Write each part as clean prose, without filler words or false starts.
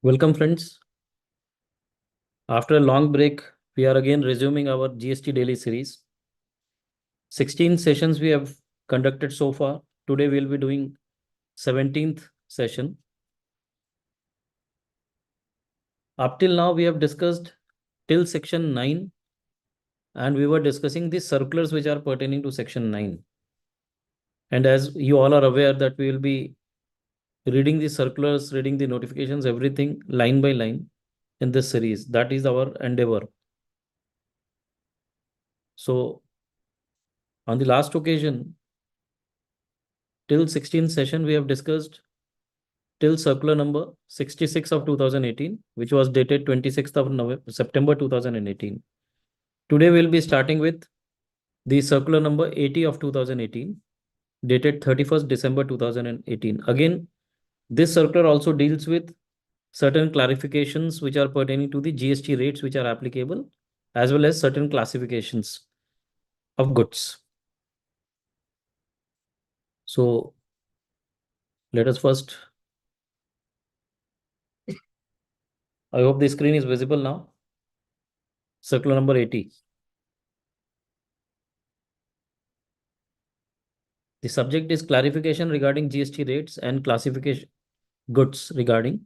Welcome, friends. After a long break, we are again resuming our GST Daily series. 16 sessions we have conducted so far. Today, we'll be doing 17th session. Up till now, we have discussed till section 9, and we were discussing the circulars which are pertaining to section 9. And as you all are aware that we will be reading the circulars, reading the notifications, everything line by line in this series. That is our endeavor. So, on the last occasion, till 16th session, we have discussed till circular number 66 of 2018, which was dated 26th of September 2018. Today, we'll be starting with the circular number 80 of 2018, dated 31st December 2018. Again, this circular also deals with certain clarifications which are pertaining to the GST rates which are applicable, as well as certain classifications of goods. So, let us first. I hope the screen is visible now. Circular number 80. The subject is clarification regarding GST rates and classification goods regarding.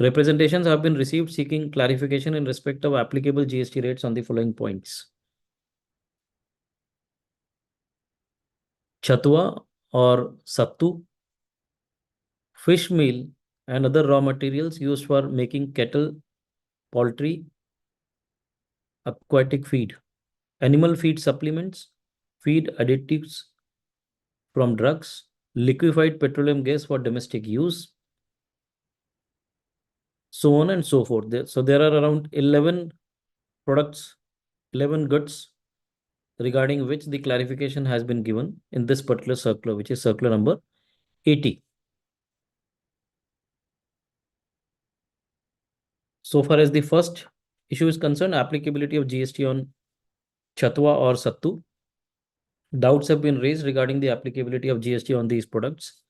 Representations have been received seeking clarification in respect of applicable GST rates on the following points. Chatwa or sattu, fish meal and other raw materials used for making cattle, poultry, aquatic feed, animal feed supplements, feed additives from drugs, liquefied petroleum gas for domestic use, so on and so forth. So there are around 11 products, 11 goods regarding which the clarification has been given in this particular circular, which is circular number 80. So far as the first issue is concerned, applicability of GST on chatwa or sattu, doubts have been raised regarding the applicability of GST on these products.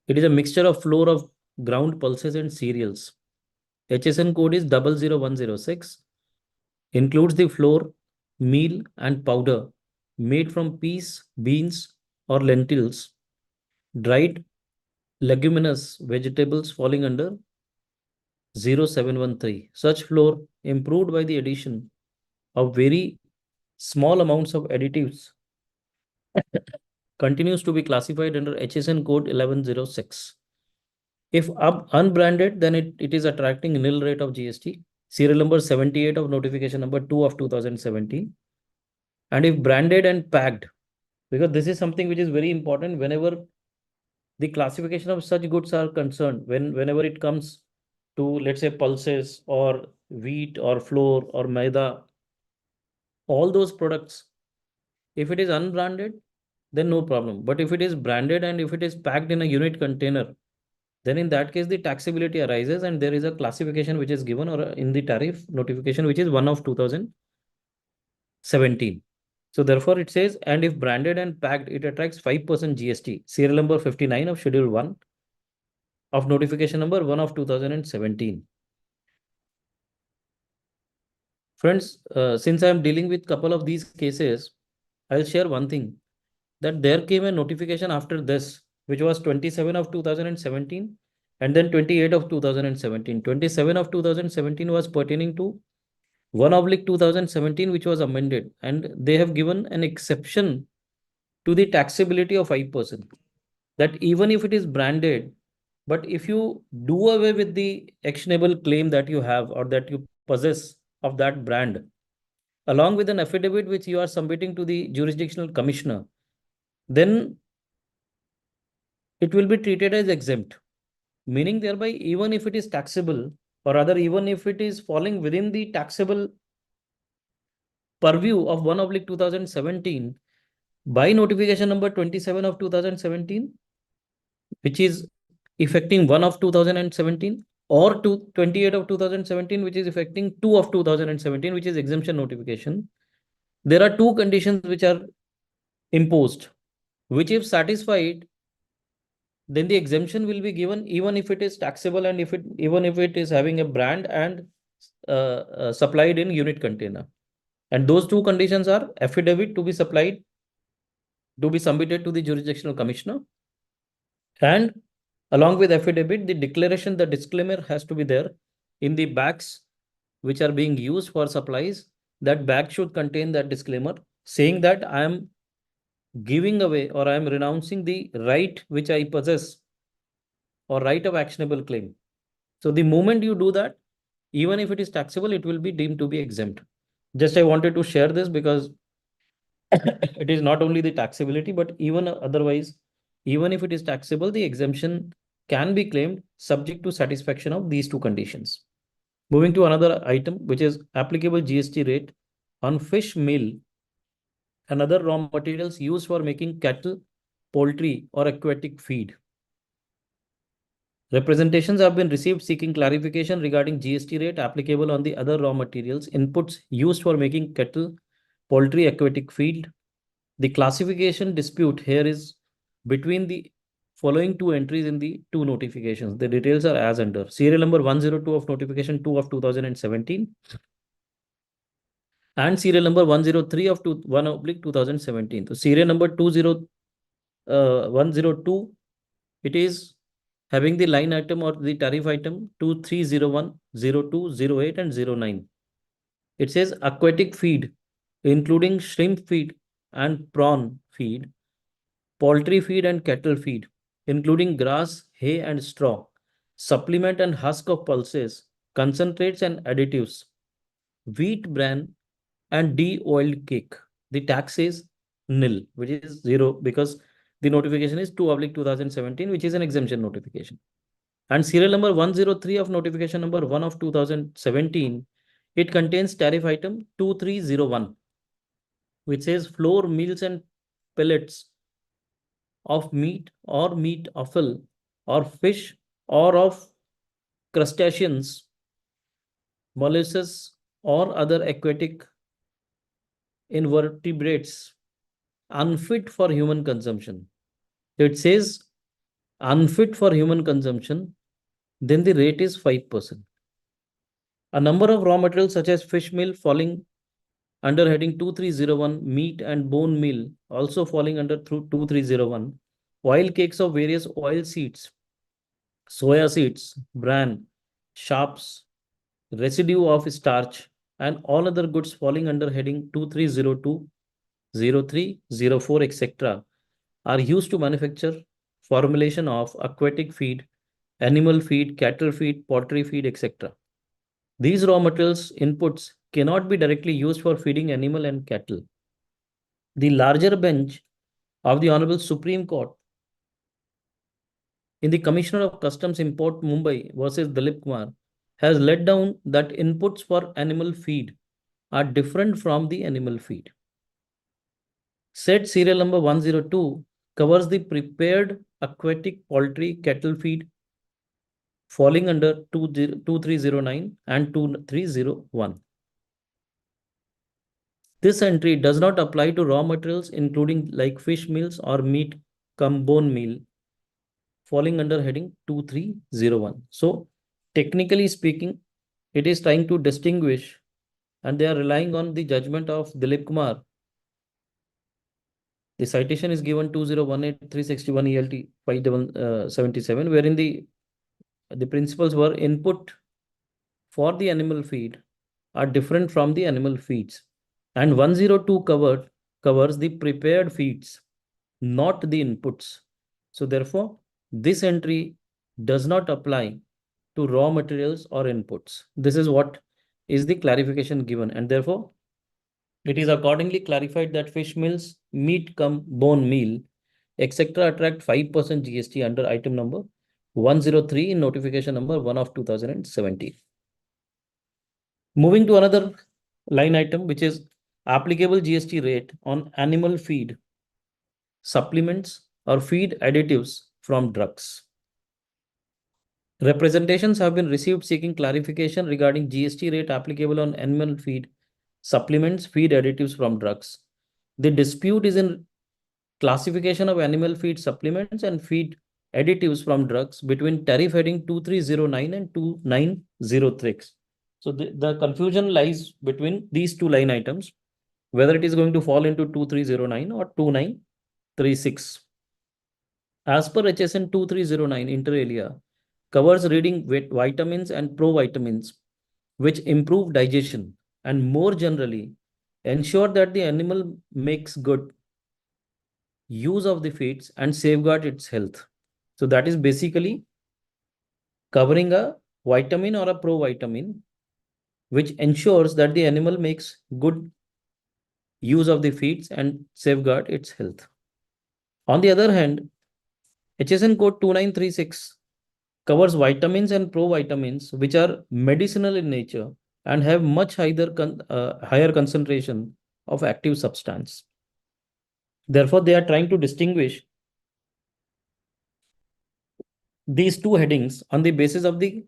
It is a mixture of flour of ground pulses and cereals. HSN code is 00106, includes the flour, meal and powder made from peas, beans or lentils, dried leguminous vegetables falling under 0713. Such flour improved by the addition of very small amounts of additives continues to be classified under HSN code 1106. If unbranded, then it is attracting nil rate of GST. Serial number 78 of notification number 2 of 2017. And if branded and packed, because this is something which is very important whenever the classification of such goods are concerned, whenever it comes to, let's say, pulses or wheat or flour or maida, all those products, if it is unbranded, then no problem. But if it is branded and if it is packed in a unit container, then in that case, the taxability arises and there is a classification which is given or in the tariff notification, which is 1 of 2017. So therefore it says, and if branded and packed, it attracts 5% GST. Serial number 59 of schedule 1 of notification number 1 of 2017. Friends, since I am dealing with couple of these cases, I'll share one thing, that there came a notification after this, which was 27 of 2017 and then 28 of 2017. 27 of 2017 was pertaining to 1/2017, which was amended, and they have given an exception to the taxability of 5%. That even if it is branded, but if you do away with the actionable claim that you have or that you possess of that brand, along with an affidavit which you are submitting to the jurisdictional commissioner, then it will be treated as exempt. Meaning thereby, even if it is taxable, or rather, even if it is falling within the taxable purview of 1/2017, by notification number 27 of 2017, which is affecting 1 of 2017, or to 28 of 2017, which is affecting 2 of 2017, which is exemption notification, there are two conditions which are imposed, which if satisfied, then the exemption will be given even if it is taxable and even if it is having a brand and supplied in unit container. And those two conditions are affidavit to be submitted to the jurisdictional commissioner, and along with affidavit, the declaration, the disclaimer has to be there in the bags which are being used for supplies. That bag should contain that disclaimer saying that I am giving away or I am renouncing the right which I possess or right of actionable claim. So the moment you do that, even if it is taxable, it will be deemed to be exempt. Just I wanted to share this because it is not only the taxability, but even otherwise, even if it is taxable, the exemption can be claimed subject to satisfaction of these two conditions. Moving to another item, which is applicable GST rate on fish meal and other raw materials used for making cattle, poultry, or aquatic feed. Representations have been received seeking clarification regarding GST rate applicable on the other raw materials inputs used for making cattle, poultry, aquatic feed. The classification dispute here is between the following two entries in the two notifications. The details are as under. Serial number 102 of notification 2 of 2017 and serial number 103 of 1/2017. So serial number 102, it is having the line item or the tariff item 2301, 02, 08, and 09. It says aquatic feed, including shrimp feed and prawn feed, poultry feed and cattle feed, including grass, hay, and straw, supplement and husk of pulses, concentrates and additives, wheat bran, and de-oiled cake. The tax is nil, which is zero because the notification is 2/2017, which is an exemption notification. And serial number 103 of notification number 1 of 2017, it contains tariff item 2301, which says flour, meals, and pellets of meat or meat offal or fish or of crustaceans, mollusks, or other aquatic invertebrates unfit for human consumption. It says unfit for human consumption, then the rate is 5%. A number of raw materials such as fish meal falling under heading 2301, meat and bone meal also falling under 2301, oil cakes of various oil seeds, soya seeds, bran, sharps, residue of starch, and all other goods falling under heading 2302, 03, 04, etc. are used to manufacture formulation of aquatic feed, animal feed, cattle feed, poultry feed, etc. These raw materials inputs cannot be directly used for feeding animal and cattle. The larger bench of the Honorable Supreme Court in the Commissioner of Customs Import Mumbai versus Dilip Kumar has laid down that inputs for animal feed are different from the animal feed. Said serial number 102 covers the prepared aquatic poultry cattle feed falling under 2309 and 2301. This entry does not apply to raw materials including like fish meals or meat cum bone meal falling under heading 2301. So technically speaking, it is trying to distinguish and they are relying on the judgment of Dilip Kumar. The citation is given 2018361 ELT 5777, wherein the principles were input for the animal feed are different from the animal feeds. And 102 covers the prepared feeds, not the inputs. So therefore, this entry does not apply to raw materials or inputs. This is what is the clarification given. And therefore, it is accordingly clarified that fish meals, meat cum bone meal, etc. attract 5% GST under item number 103 in notification number 1 of 2017. Moving to another line item, which is applicable GST rate on animal feed, supplements, or feed additives from drugs. Representations have been received seeking clarification regarding GST rate applicable on animal feed, supplements, feed additives from drugs. The dispute is in classification of animal feed supplements and feed additives from drugs between tariff heading 2309 and 2906. So the confusion lies between these two line items, whether it is going to fall into 2309 or 2936. As per HSN 2309, inter alia covers reading vitamins and provitamins, which improve digestion and more generally ensure that the animal makes good use of the feeds and safeguard its health. So that is basically covering a vitamin or a provitamin, which ensures that the animal makes good use of the feeds and safeguard its health. On the other hand, HSN code 2936 covers vitamins and provitamins, which are medicinal in nature and have much higher concentration of active substance. Therefore, they are trying to distinguish these two headings on the basis of the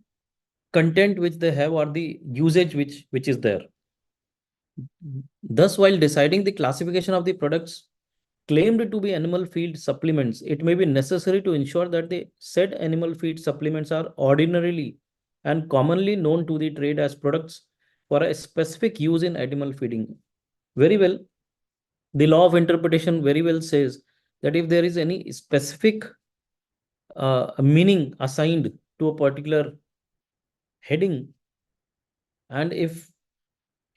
content which they have or the usage which is there. Thus, while deciding the classification of the products claimed to be animal feed supplements, it may be necessary to ensure that the said animal feed supplements are ordinarily and commonly known to the trade as products for a specific use in animal feeding. Very well, the law of interpretation very well says that if there is any specific meaning assigned to a particular heading, and if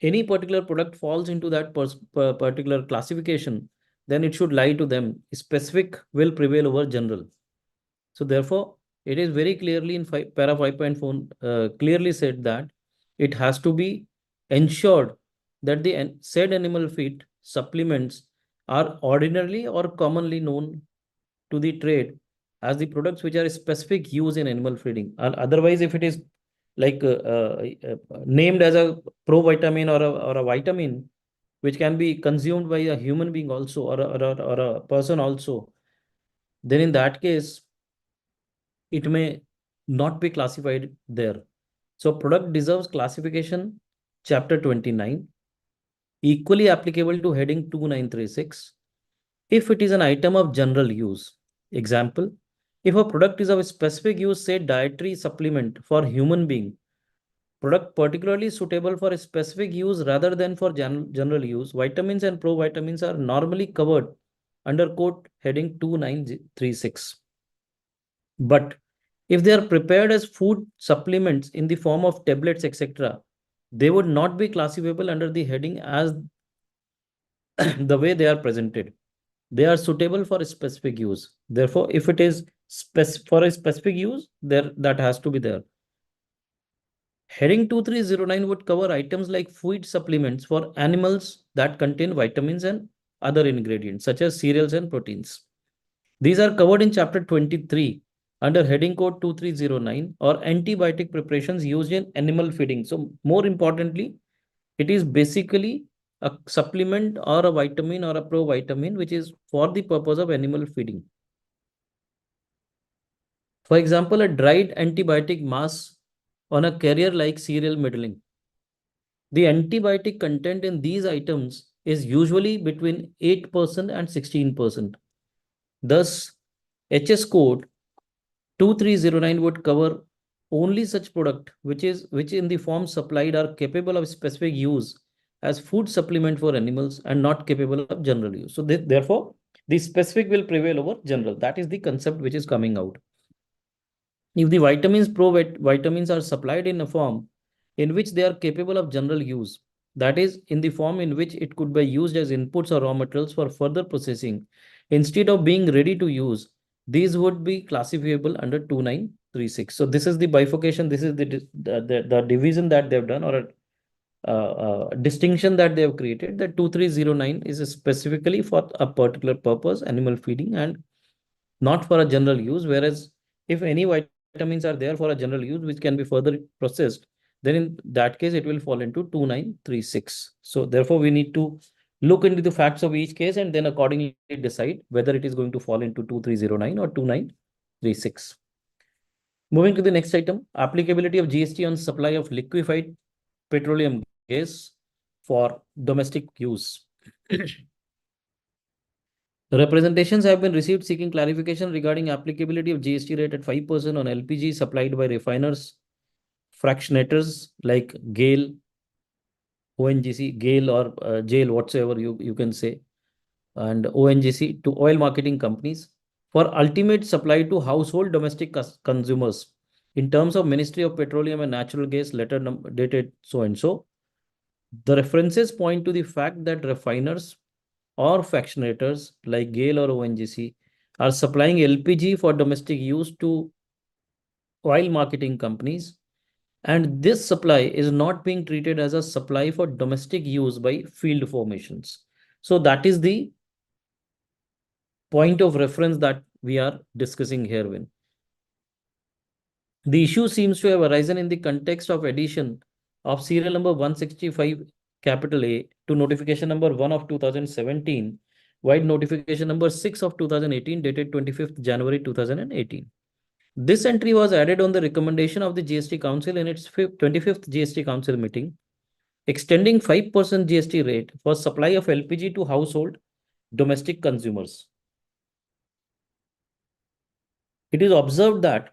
any particular product falls into that particular classification, then it should lie to them. Specific will prevail over general. So therefore, it is very clearly in para 5.4 clearly said that it has to be ensured that the said animal feed supplements are ordinarily or commonly known to the trade as the products which are specific use in animal feeding. Otherwise, if it is like named as a provitamin or a vitamin which can be consumed by a human being also or a person also, then in that case it may not be classified there. So product deserves classification chapter 29, equally applicable to heading 2936 if it is an item of general use. Example, if a product is of specific use, say dietary supplement for human being, product particularly suitable for a specific use rather than for general use, vitamins and provitamins are normally covered under code heading 2936. But if they are prepared as food supplements in the form of tablets, etc., they would not be classifiable under the heading as the way they are presented. They are suitable for a specific use. Therefore, if it is for a specific use, there that has to be there. Heading 2309 would cover items like food supplements for animals that contain vitamins and other ingredients, such as cereals and proteins. These are covered in chapter 23 under heading code 2309 or antibiotic preparations used in animal feeding. So more importantly, it is basically a supplement or a vitamin or a provitamin which is for the purpose of animal feeding. For example, a dried antibiotic mass on a carrier like cereal middling. The antibiotic content in these items is usually between 8% and 16%. Thus, HS code 2309 would cover only such product which in the form supplied are capable of specific use as food supplement for animals and not capable of general use. So therefore, the specific will prevail over general. That is the concept which is coming out. If the vitamins are supplied in a form in which they are capable of general use, that is, in the form in which it could be used as inputs or raw materials for further processing, instead of being ready to use, these would be classifiable under 2936. So this is the bifurcation. This is the division that they've done, or a distinction that they have created. That 2309 is specifically for a particular purpose, animal feeding, and not for a general use. Whereas if any vitamins are there for a general use, which can be further processed, then in that case, it will fall into 2936. So therefore, we need to look into the facts of each case and then accordingly decide whether it is going to fall into 2309 or 2936. Moving to the next item, applicability of GST on supply of liquefied petroleum gas for domestic use. Representations have been received seeking clarification regarding applicability of GST rate at 5% on LPG supplied by refiners, fractionators like GAIL, ONGC, GAIL or JAIL, whatsoever you can say, and ONGC to oil marketing companies for ultimate supply to household domestic consumers in terms of Ministry of Petroleum and Natural Gas letter dated so and so. The references point to the fact that refiners or fractionators like GAIL or ONGC are supplying LPG for domestic use to oil marketing companies, and this supply is not being treated as a supply for domestic use by field formations. So that is the point of reference that we are discussing here. When the issue seems to have arisen in the context of addition of serial number 165 capital A to notification number 1 of 2017, while notification number 6 of 2018 dated 25th January 2018. This entry was added on the recommendation of the GST Council in its 25th GST Council meeting, extending 5% GST rate for supply of LPG to household domestic consumers. It is observed that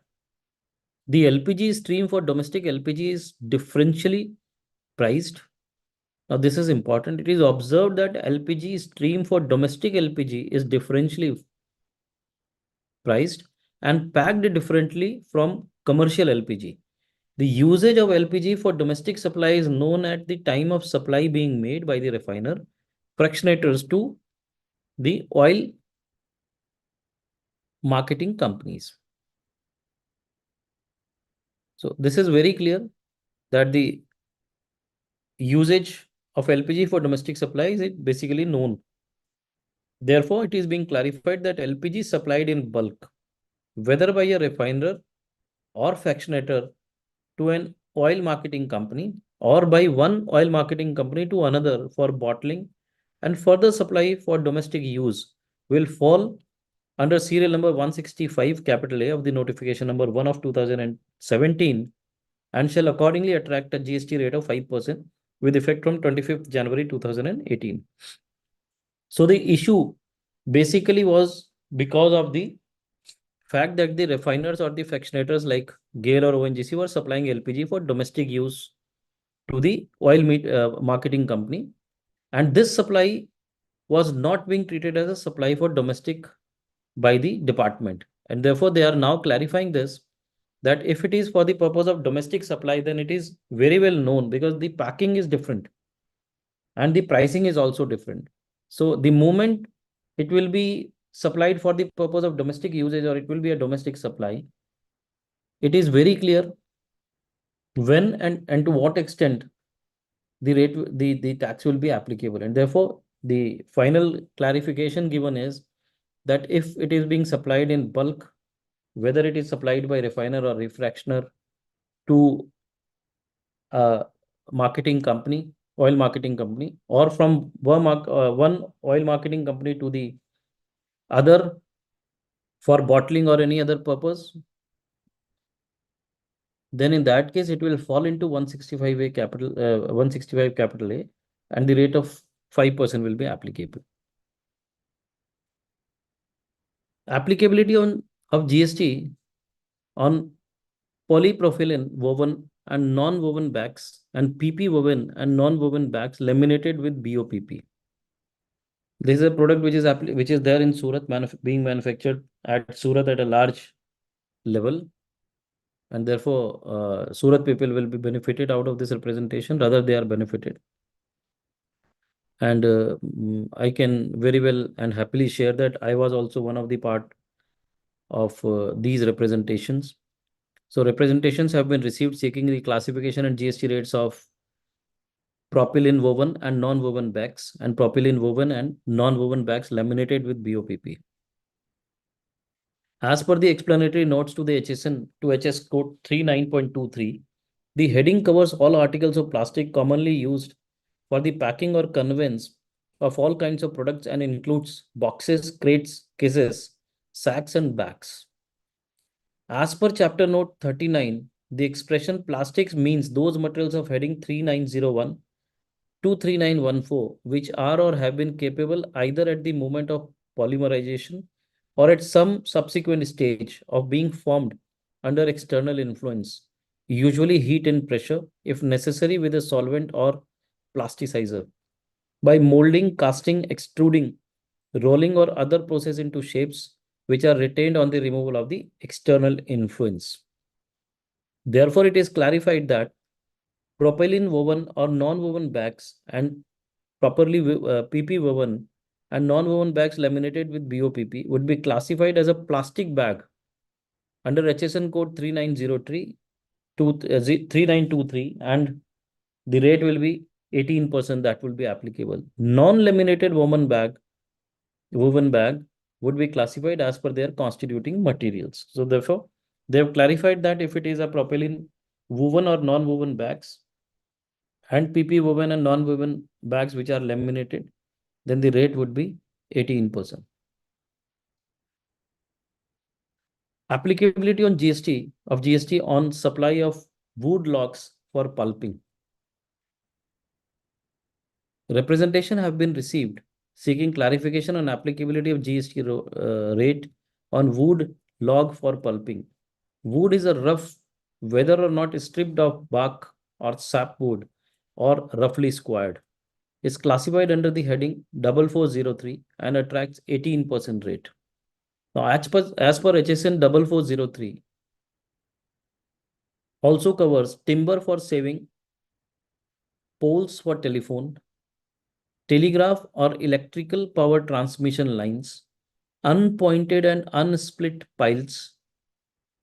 the LPG stream for domestic LPG is differentially priced. Now, this is important. It is observed that LPG stream for domestic LPG is differentially priced and packed differently from commercial LPG. The usage of LPG for domestic supply is known at the time of supply being made by the refiner, fractionators to the oil marketing companies. So this is very clear that the usage of LPG for domestic supply is basically known. Therefore, it is being clarified that LPG supplied in bulk, whether by a refiner or fractionator to an oil marketing company or by one oil marketing company to another for bottling and further supply for domestic use, will fall under serial number 165 capital A of the notification number 1 of 2017 and shall accordingly attract a GST rate of 5% with effect from 25th January 2018. So the issue basically was because of the fact that the refiners or the fractionators like GAIL or ONGC were supplying LPG for domestic use to the marketing company, and this supply was not being treated as a supply for domestic by the department, and therefore they are now clarifying this, that if it is for the purpose of domestic supply, then it is very well known because the packing is different and the pricing is also different. So the moment it will be supplied for the purpose of domestic usage or it will be a domestic supply, it is very clear when and to what extent the rate the tax will be applicable. And therefore the final clarification given is that if it is being supplied in bulk, whether it is supplied by refiner or refractioner to a marketing company, oil marketing company, or from one oil marketing company to the other for bottling or any other purpose, then in that case it will fall into 165 capital A, and the rate of 5% will be applicable. Applicability of GST on polypropylene woven and non-woven bags and PP woven and non-woven bags laminated with BOPP. This is a product which is there in Surat, being manufactured at Surat at a large level, and therefore Surat people will be benefited out of this representation. Rather, they are benefited, and I can very well and happily share that I was also one of the part of these representations. So representations have been received seeking the classification and GST rates of propylene woven and non-woven bags and propylene woven and non-woven bags laminated with BOPP. As per the explanatory notes to the HSN to HS code 39.23, the heading covers all articles of plastic commonly used for the packing or conveyance of all kinds of products and includes boxes, crates, cases, sacks, and bags. As per chapter note 39, the expression plastics means those materials of heading 3901 to 3914 which are or have been capable either at the moment of polymerization, or at some subsequent stage of being formed under external influence, usually heat and pressure, if necessary, with a solvent or plasticizer. By molding, casting, extruding, rolling, or other process into shapes which are retained on the removal of the external influence. Therefore, it is clarified that propylene woven or non-woven bags and PP woven and non-woven bags laminated with BOPP would be classified as a plastic bag under HSN code 3903 3923, and the rate will be 18% that will be applicable. Non-laminated woven bag would be classified as per their constituting materials. So therefore, they have clarified that if it is a propylene woven or non-woven bags and PP woven and non-woven bags which are laminated, then the rate would be 18%. Applicability on GST on supply of wood logs for pulping. Representation have been received seeking clarification on applicability of GST rate on wood log for pulping. Wood is a rough, whether or not stripped of bark or sapwood or roughly squared, is classified under the heading 4403 and attracts 18% rate. Now, as per HSN 4403, also covers timber for saving, poles for telephone, telegraph or electrical power transmission lines, unpointed and unsplit piles,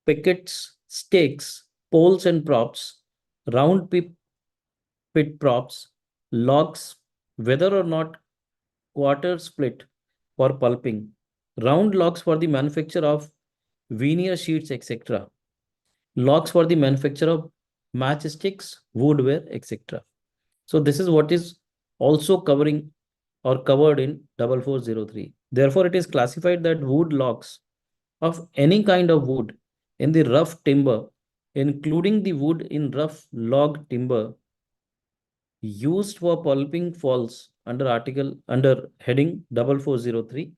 pickets, stakes, poles and props, round pit props, logs, whether or not quarter split for pulping, round logs for the manufacture of veneer sheets, etc., logs for the manufacture of matchsticks, woodware, etc. So this is what is also covering or covered in 4403. Therefore, it is classified that wood logs of any kind of wood in the rough timber, including the wood in rough log timber used for pulping, falls under heading 4403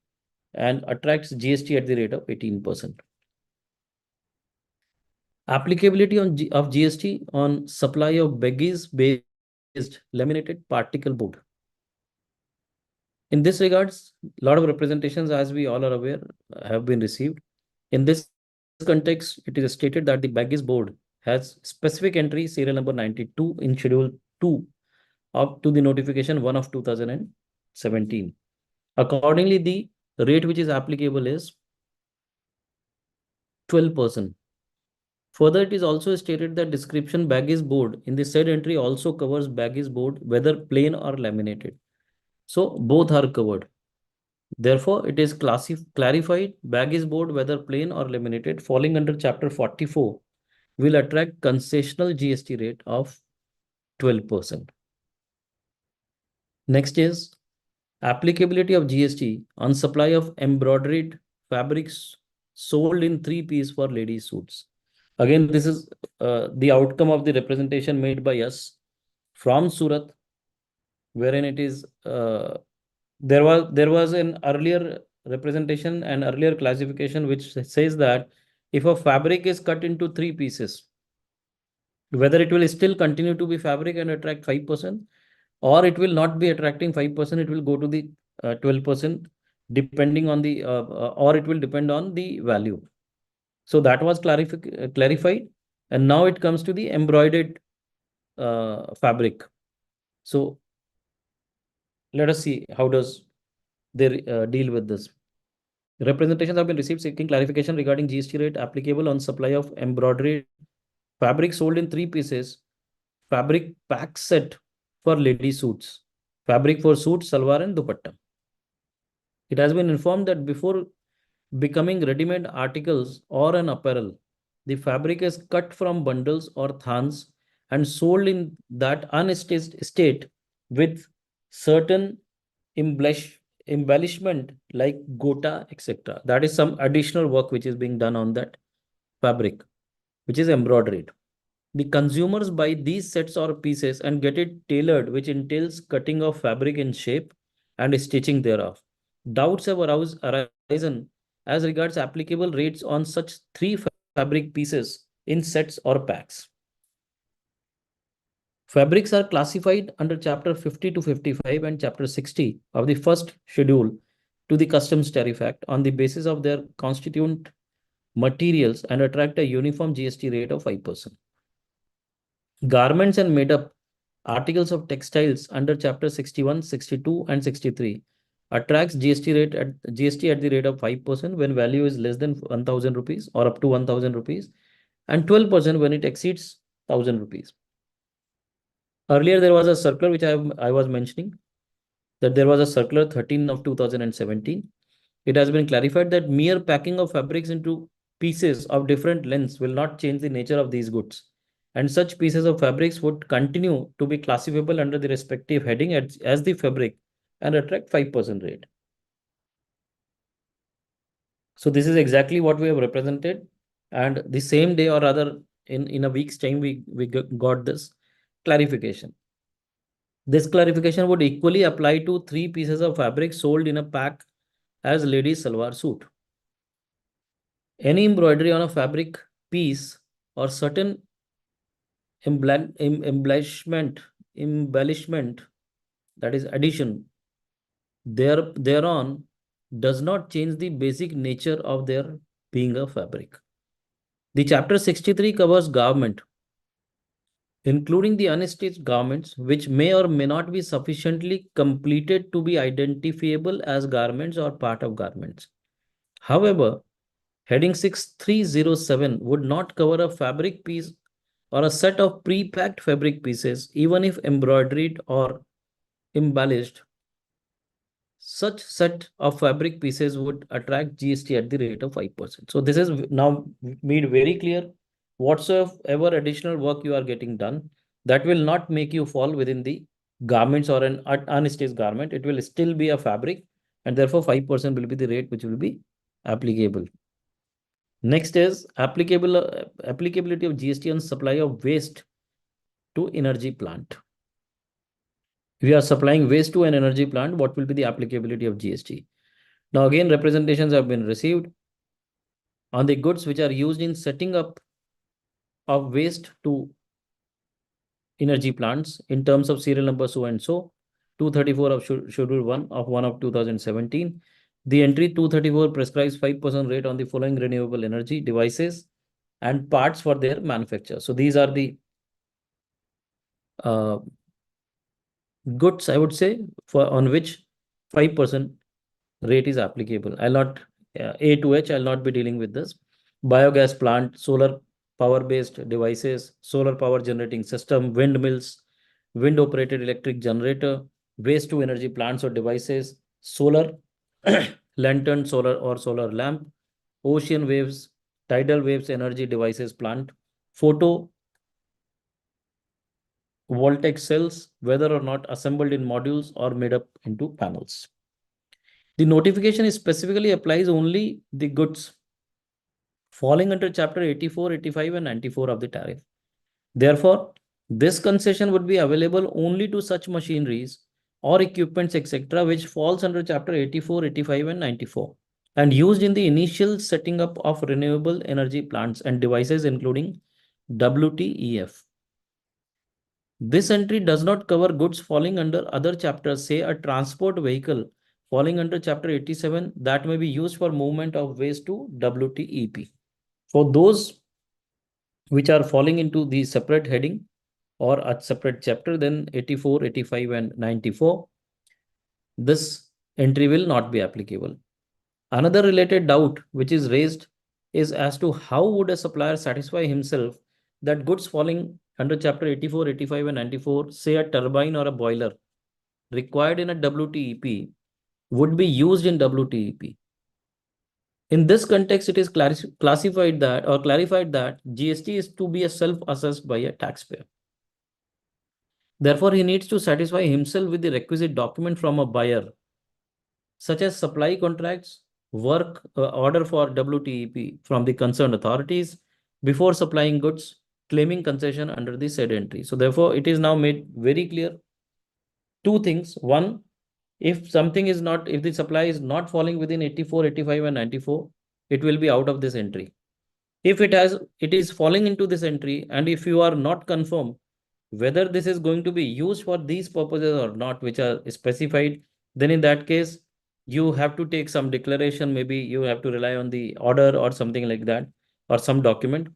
and attracts GST at the rate of 18%. Applicability of GST on supply of baggies based laminated particle board. In this regards, a lot of representations, as we all are aware, have been received. In this context, it is stated that the baggies board has specific entry serial number 92 in schedule 2 up to the notification 1 of 2017. Accordingly, the rate which is applicable is 12%. Further, it is also stated that description baggage board in the said entry also covers baggage board, whether plain or laminated. So both are covered. Therefore, it is clarified baggage board, whether plain or laminated, falling under Chapter 44, will attract concessional GST rate of 12%. Next is applicability of GST on supply of embroidered fabrics sold in 3-piece for ladies' suits. Again, this is the outcome of the representation made by us from Surat, wherein it is there was an earlier representation and earlier classification which says that if a fabric is cut into 3 pieces, whether it will still continue to be fabric and attract 5%, or it will not be attracting 5%, it will go to the 12%, depending on the or it will depend on the value. So that was clarified, and now it comes to the embroidered fabric. So let us see how does they deal with this. Representations have been received seeking clarification regarding GST rate applicable on supply of embroidered fabric sold in 3 pieces, fabric pack set for lady suits, fabric for suits, salwar and dupatta. It has been informed that before becoming ready-made articles or an apparel, the fabric is cut from bundles or thans and sold in that unstitched state with certain embellishment like gota, etc. That is some additional work which is being done on that fabric, which is embroidered. The consumers buy these sets or pieces and get it tailored, which entails cutting of fabric in shape and stitching thereof. Doubts have arisen as regards applicable rates on such three fabric pieces in sets or packs. Fabrics are classified under Chapter 50 to 55 and Chapter 60 of the first schedule to the Customs Tariff Act on the basis of their constituent materials and attract a uniform GST rate of 5%. Garments and made up articles of textiles under Chapter 61, 62, and 63 attracts GST at the rate of 5% when value is less than 1,000 rupees or up to 1,000 rupees, and 12% when it exceeds 1,000 rupees. Earlier, there was a circular which I was mentioning, that there was a circular 13 of 2017. It has been clarified that mere packing of fabrics into pieces of different lengths will not change the nature of these goods. And such pieces of fabrics would continue to be classifiable under the respective heading as the fabric and attract 5% rate. So this is exactly what we have represented. And the same day, or rather in a week's time, we got this clarification. This clarification would equally apply to three pieces of fabric sold in a pack as ladies salwar suit. Any embroidery on a fabric piece or certain embellishment, that is addition, thereon does not change the basic nature of their being a fabric. The Chapter 63 covers garment, including the unstitched garments, which may or may not be sufficiently completed to be identifiable as garments or part of garments. However, Heading 6307 would not cover a fabric piece or a set of pre-packed fabric pieces, even if embroidered or embellished. Such set of fabric pieces would attract GST at the rate of 5%. So this is now made very clear. Whatsoever additional work you are getting done, that will not make you fall within the garments or an unstitched garment. It will still be a fabric, and therefore 5% will be the rate which will be applicable. Next is applicability of GST on supply of waste to energy plant. If you are supplying waste to an energy plant, what will be the applicability of GST? Now again, representations have been received on the goods which are used in setting up of waste to energy plants in terms of serial number so and so, 234 of Schedule 1 of 1 of 2017. The entry 234 prescribes 5% rate on the following renewable energy devices and parts for their manufacture. So these are the goods, I would say, for on which 5% rate is applicable. I'll not A to H, I'll not be dealing with this. Biogas plant, solar power-based devices, solar power generating system, windmills, wind-operated electric generator, waste to energy plants or devices, solar lantern, solar or solar lamp, ocean waves, tidal waves energy devices plant, photo voltaic cells, whether or not assembled in modules or made up into panels. The notification specifically applies only the goods falling under Chapter 84, 85, and 94 of the tariff. Therefore, this concession would be available only to such machineries or equipments, etc., which falls under Chapter 84, 85, and 94, and used in the initial setting up of renewable energy plants and devices, including WTEF. This entry does not cover goods falling under other chapters, say a transport vehicle falling under Chapter 87 that may be used for movement of waste to WTEP. For those which are falling into the separate heading or a separate chapter, then 84, 85, and 94, this entry will not be applicable. Another related doubt which is raised is as to how would a supplier satisfy himself that goods falling under Chapter 84, 85, and 94, say a turbine or a boiler required in a WTEP, would be used in WTEP. In this context, it is clarified that GST is to be self-assessed by a taxpayer. Therefore, he needs to satisfy himself with the requisite document from a buyer, such as supply contracts, work order for WTEP from the concerned authorities before supplying goods, claiming concession under the said entry. So therefore, it is now made very clear two things. One, If something is not, if the supply is not falling within 84, 85, and 94, it will be out of this entry. If it is falling into this entry, and if you are not confirmed whether this is going to be used for these purposes or not, which are specified, then in that case, you have to take some declaration. Maybe you have to rely on the order or something like that, or some document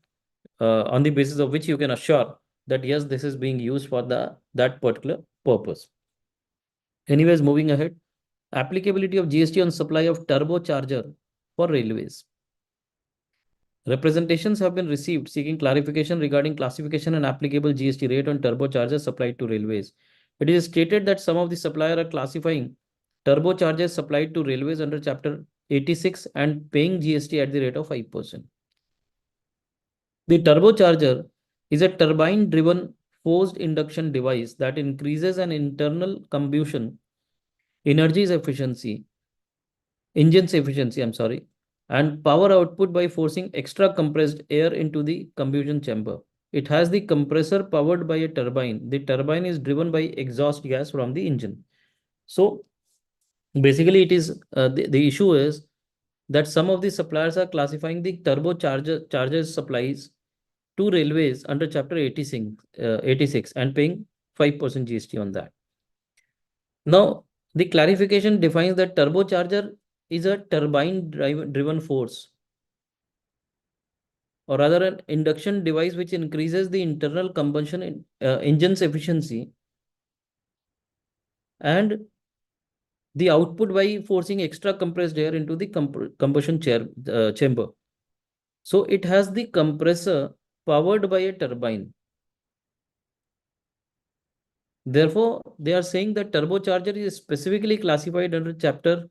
on the basis of which you can assure that yes, this is being used for that particular purpose. Anyways, moving ahead, applicability of GST on supply of turbocharger for railways. Representations have been received seeking clarification regarding classification and applicable GST rate on turbochargers supplied to railways. It is stated that some of the suppliers are classifying turbochargers supplied to railways under Chapter 86 and paying GST at the rate of 5%. The turbocharger is a turbine-driven forced induction device that increases an internal combustion energies efficiency, engine's efficiency, I'm sorry, and power output by forcing extra compressed air into the combustion chamber. It has the compressor powered by a turbine. The turbine is driven by exhaust gas from the engine. So basically, it is the issue is that some of the suppliers are classifying the turbocharger chargers supplies to railways under Chapter 86 and paying 5% GST on that. Now, the clarification defines that turbocharger is a turbine driven force, or rather an induction device which increases the internal combustion engine's efficiency and the output by forcing extra compressed air into the combustion chamber. So it has the compressor powered by a turbine. Therefore, they are saying that turbocharger is specifically classified under Chapter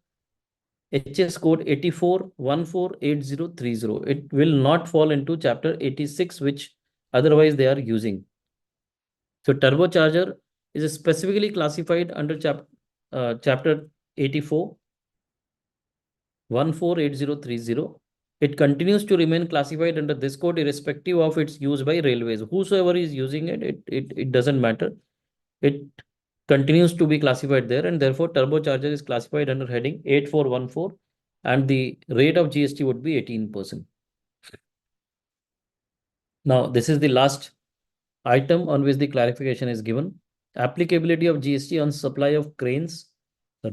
HS code 84148030. It will not fall into Chapter 86, which otherwise they are using. So turbocharger is specifically classified under Chapter 84 148030. It continues to remain classified under this code irrespective of its use by railways. Whosoever is using it doesn't matter. It continues to be classified there, and therefore turbocharger is classified under heading 8414, and the rate of GST would be 18%. Now, this is the last item on which the clarification is given. Applicability of GST on supply of cranes,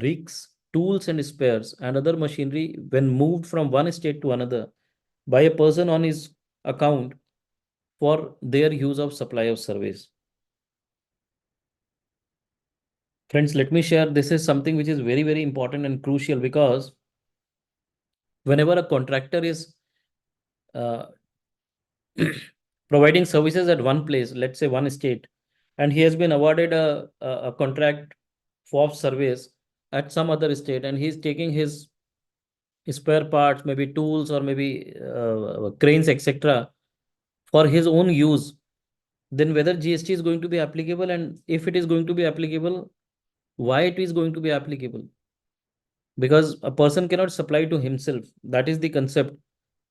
rigs, tools and spares and other machinery when moved from one state to another by a person on his account for their use of supply of service. Friends, let me share. This is something which is very, very important and crucial, because whenever a contractor is uh, providing services at one place, let's say one state, and he has been awarded a contract for service at some other state, and he's taking his spare parts, maybe tools or maybe cranes, etc., for his own use, then whether GST is going to be applicable, and if it is going to be applicable, why it is going to be applicable? Because a person cannot supply to himself. That is the concept.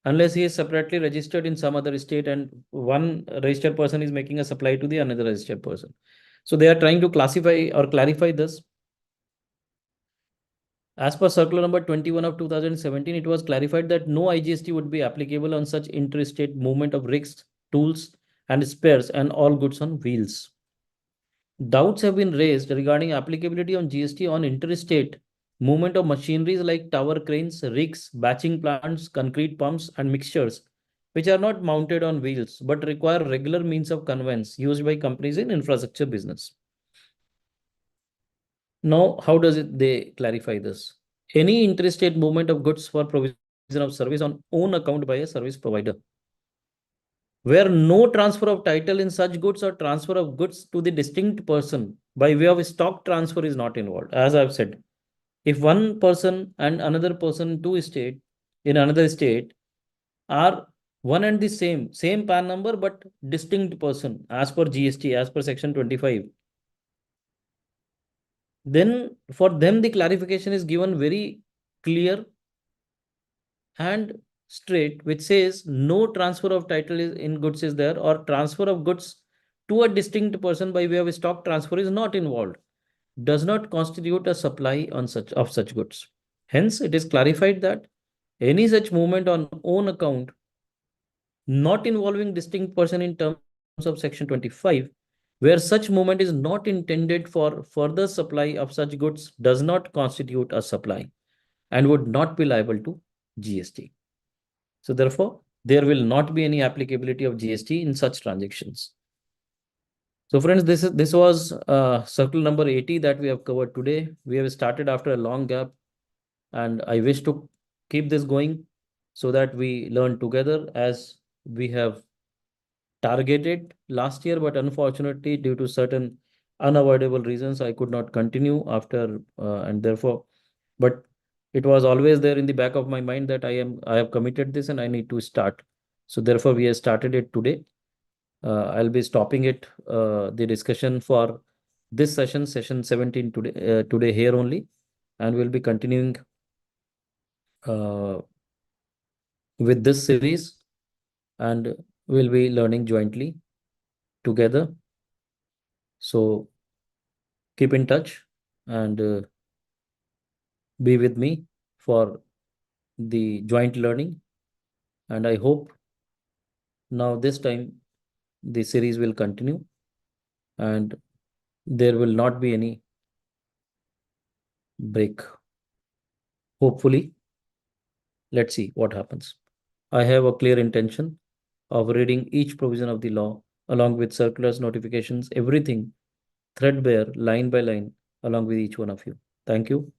Unless he is separately registered in some other state and one registered person is making a supply to the another registered person. So they are trying to classify or clarify this. As per circular number 21 of 2017, it was clarified that no IGST would be applicable on such interstate movement of rigs, tools, and spares and all goods on wheels. Doubts have been raised regarding applicability on GST on interstate movement of machineries like tower cranes, rigs, batching plants, concrete pumps, and mixtures, which are not mounted on wheels but require regular means of conveyance used by companies in infrastructure business. Now, how does they clarify this? Any interstate movement of goods for provision of service on own account by a service provider, where no transfer of title in such goods or transfer of goods to the distinct person by way of stock transfer is not involved. As I've said, if one person and another person in another state are one and the same PAN number, but distinct person as per GST, as per section 25, then for them the clarification is given very clear and straight, which says no transfer of title in goods is there, or transfer of goods to a distinct person by way of stock transfer is not involved. does not constitute a supply on such goods. Hence, it is clarified that any such movement on own account, not involving distinct person in terms of Section 25, where such movement is not intended for further supply of such goods, does not constitute a supply and would not be liable to GST. So therefore, there will not be any applicability of GST in such transactions. So friends, this was circle number 80 that we have covered today. We have started after a long gap, and I wish to keep this going so that we learn together as we have targeted last year, but unfortunately, due to certain unavoidable reasons, I could not continue after, and therefore, but it was always there in the back of my mind that I have committed this and I need to start. So therefore, we have started it today. I'll be stopping it, the discussion for this session 17 today here only, and we'll be continuing uh, with this series, and we'll be learning jointly together. So keep in touch and be with me for the joint learning. And I hope now this time the series will continue and there will not be any break. Hopefully, let's see what happens. I have a clear intention of reading each provision of the law along with circulars, notifications, everything threadbare, line by line, along with each one of you. Thank you.